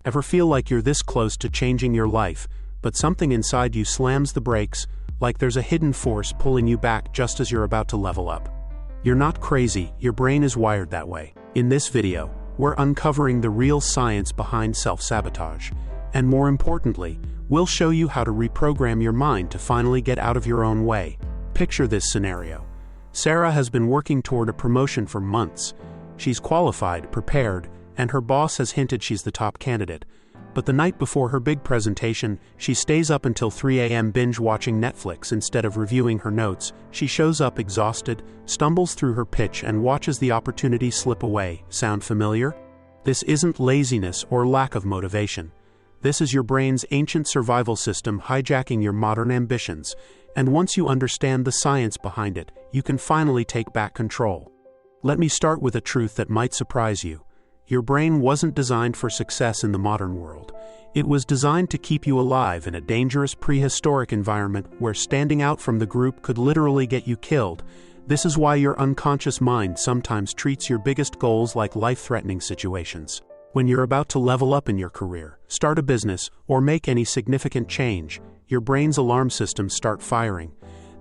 Ever feel like you're this close to changing your life, but something inside you slams the brakes, like there's a hidden force pulling you back just as you're about to level up? You're not crazy, your brain is wired that way. In this video, we're uncovering the real science behind self-sabotage, and more importantly, we'll show you how to reprogram your mind to finally get out of your own way. Picture this scenario. Sarah has been working toward a promotion for months. She's qualified, prepared, and her boss has hinted she's the top candidate. But the night before her big presentation, she stays up until 3 a.m. binge-watching Netflix instead of reviewing her notes. She shows up exhausted, stumbles through her pitch, and watches the opportunity slip away. Sound familiar? This isn't laziness or lack of motivation. This is your brain's ancient survival system hijacking your modern ambitions, and once you understand the science behind it, you can finally take back control. Let me start with a truth that might surprise you. Your brain wasn't designed for success in the modern world. It was designed to keep you alive in a dangerous prehistoric environment where standing out from the group could literally get you killed. This is why your unconscious mind sometimes treats your biggest goals like life-threatening situations. When you're about to level up in your career, start a business, or make any significant change, your brain's alarm systems start firing.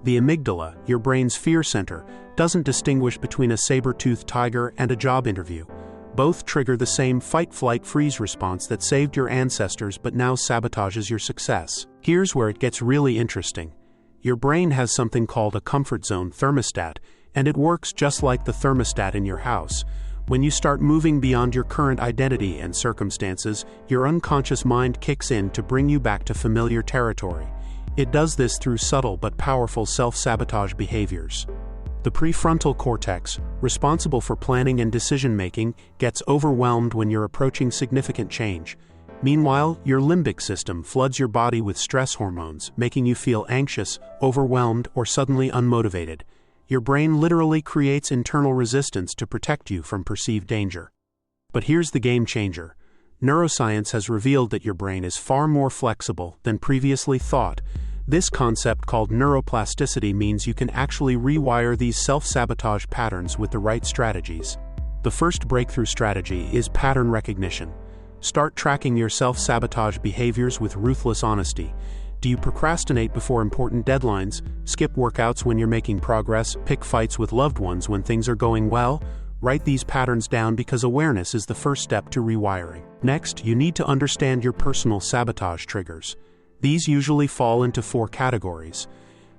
The amygdala, your brain's fear center, doesn't distinguish between a saber-toothed tiger and a job interview. Both trigger the same fight-flight-freeze response that saved your ancestors but now sabotages your success. Here's where it gets really interesting. Your brain has something called a comfort zone thermostat, and it works just like the thermostat in your house. When you start moving beyond your current identity and circumstances, your unconscious mind kicks in to bring you back to familiar territory. It does this through subtle but powerful self-sabotage behaviors. The prefrontal cortex, responsible for planning and decision-making, gets overwhelmed when you're approaching significant change. Meanwhile, your limbic system floods your body with stress hormones, making you feel anxious, overwhelmed, or suddenly unmotivated. Your brain literally creates internal resistance to protect you from perceived danger. But here's the game changer. Neuroscience has revealed that your brain is far more flexible than previously thought. This concept called neuroplasticity means you can actually rewire these self-sabotage patterns with the right strategies. The first breakthrough strategy is pattern recognition. Start tracking your self-sabotage behaviors with ruthless honesty. Do you procrastinate before important deadlines, skip workouts when you're making progress, pick fights with loved ones when things are going well? Write these patterns down because awareness is the first step to rewiring. Next, you need to understand your personal sabotage triggers. These usually fall into 4 categories.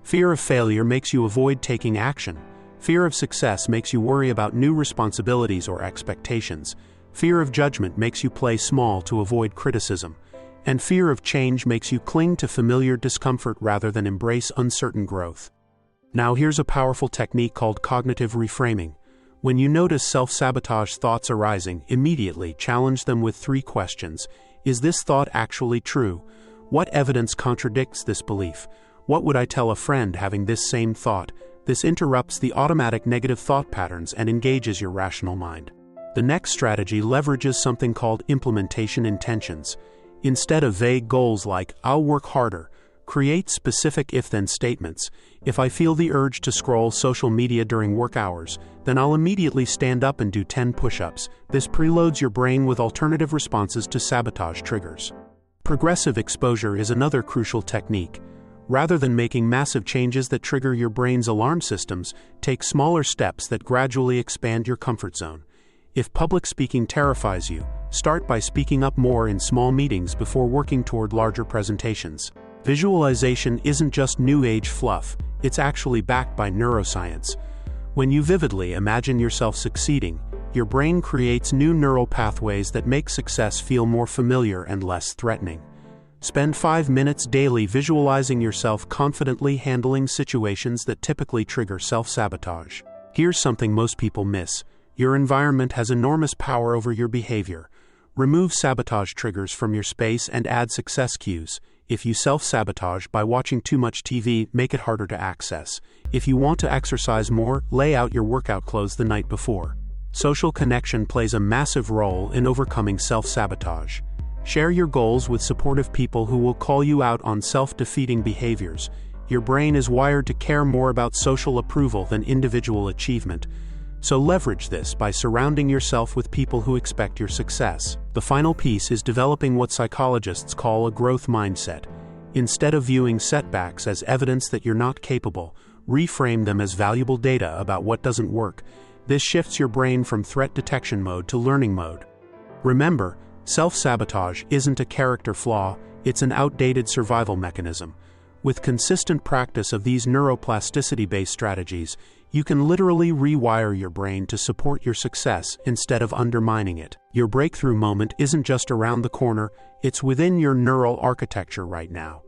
Fear of failure makes you avoid taking action. Fear of success makes you worry about new responsibilities or expectations. Fear of judgment makes you play small to avoid criticism. And fear of change makes you cling to familiar discomfort rather than embrace uncertain growth. Now here's a powerful technique called cognitive reframing. When you notice self-sabotage thoughts arising, immediately challenge them with 3 questions. Is this thought actually true? What evidence contradicts this belief? What would I tell a friend having this same thought? This interrupts the automatic negative thought patterns and engages your rational mind. The next strategy leverages something called implementation intentions. Instead of vague goals like, I'll work harder, create specific if-then statements. If I feel the urge to scroll social media during work hours, then I'll immediately stand up and do 10 push-ups. This preloads your brain with alternative responses to sabotage triggers. Progressive exposure is another crucial technique. Rather than making massive changes that trigger your brain's alarm systems, take smaller steps that gradually expand your comfort zone. If public speaking terrifies you, start by speaking up more in small meetings before working toward larger presentations. Visualization isn't just new age fluff, it's actually backed by neuroscience. When you vividly imagine yourself succeeding, your brain creates new neural pathways that make success feel more familiar and less threatening. Spend 5 minutes daily visualizing yourself confidently handling situations that typically trigger self-sabotage. Here's something most people miss. Your environment has enormous power over your behavior. Remove sabotage triggers from your space and add success cues. If you self-sabotage by watching too much TV, make it harder to access. If you want to exercise more, lay out your workout clothes the night before. Social connection plays a massive role in overcoming self-sabotage. Share your goals with supportive people who will call you out on self-defeating behaviors. Your brain is wired to care more about social approval than individual achievement. So leverage this by surrounding yourself with people who expect your success. The final piece is developing what psychologists call a growth mindset. Instead of viewing setbacks as evidence that you're not capable, reframe them as valuable data about what doesn't work. This shifts your brain from threat detection mode to learning mode. Remember, self-sabotage isn't a character flaw, it's an outdated survival mechanism. With consistent practice of these neuroplasticity-based strategies, you can literally rewire your brain to support your success instead of undermining it. Your breakthrough moment isn't just around the corner, it's within your neural architecture right now.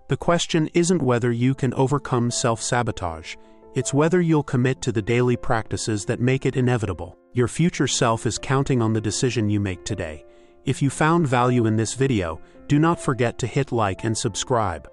The question isn't whether you can overcome self-sabotage, it's whether you'll commit to the daily practices that make it inevitable. Your future self is counting on the decision you make today. If you found value in this video, do not forget to hit like and subscribe.